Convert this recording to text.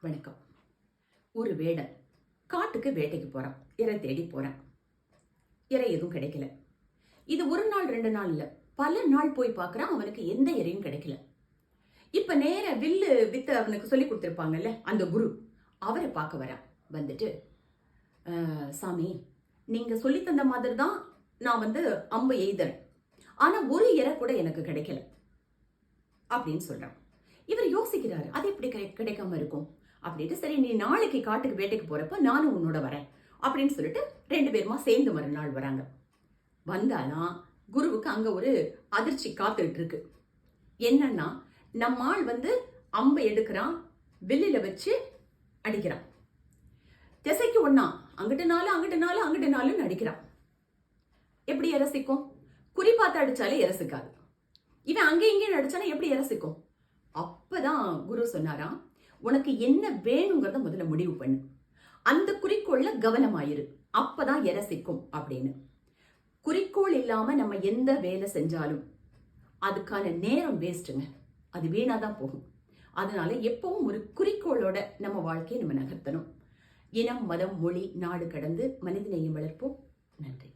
வணக்கம். ஒரு வேடன் காட்டுக்கு வேட்டைக்கு போறான். இரை தேடி போறான். இரை எதுவும் கிடைக்கல. இது ஒரு நாள் 2 நாள் இல்ல, பல நாள் போய் பார்க்கறான். அவனுக்கு எந்த இரையும் கிடைக்கல. இப்ப நேர வில்லு வித்த அவனுக்கு சொல்லி கொடுத்திருப்பாங்கல்ல அந்த குரு, அவரை பார்க்க வரான். வந்துட்டு, சாமி, நீங்க சொல்லி தந்த மாதிரி தான் நான் அம்பு எய்தறேன். ஆனா ஒரு இரை கூட எனக்கு கிடைக்கல அப்படின்னு சொல்றான். இவர் யோசிக்கிறாரு, அது எப்படி கிடைக்காம இருக்கும் அப்படின்ட்டு. சரி, நீ நாளைக்கு காட்டுக்கு வேட்டைக்கு போறப்ப நானும் உன்னோட வரேன் அப்படின்னு சொல்லிட்டு 2 பேருமா சேர்ந்து மறுநாள் வராங்க. வந்தாலும் குருவுக்கு அங்க ஒரு அதிர்ச்சி காத்துட்டு இருக்கு. என்னன்னா, நம்மால் அம்பை எடுக்கிறான், வில்லில வச்சு அடிக்கிறான். திசைக்கு ஒண்ணா அங்கிட்டு நாளும் அடிக்கிறான். எப்படி இரசிக்கும்? குறி பார்த்து அடிச்சாலே இரசிக்காது. இவன் அங்கே இங்கே அடிச்சானா எப்படி இரசிக்கும்? அப்பதான் குரு சொன்னாராம், உனக்கு என்ன வேணுங்கிறத முதல்ல முடிவு பண்ணு, அந்த குறிக்கோள்ல கவனமாயிரு, அப்பதான் இரசிக்கும் அப்படின்னு. குறிக்கோள் இல்லாம நம்ம எந்த வேலை செஞ்சாலும் அதுக்கான நேரம் வேஸ்ட்டுங்க, அது வீணாதான் போகும். அதனால எப்பவும் ஒரு குறிக்கோளோட நம்ம வாழ்க்கையை நம்ம நகர்த்தணும். இனம், மதம், மொழி, நாடு கடந்து மனிதநேயம் வளர்ப்போம். நன்றி.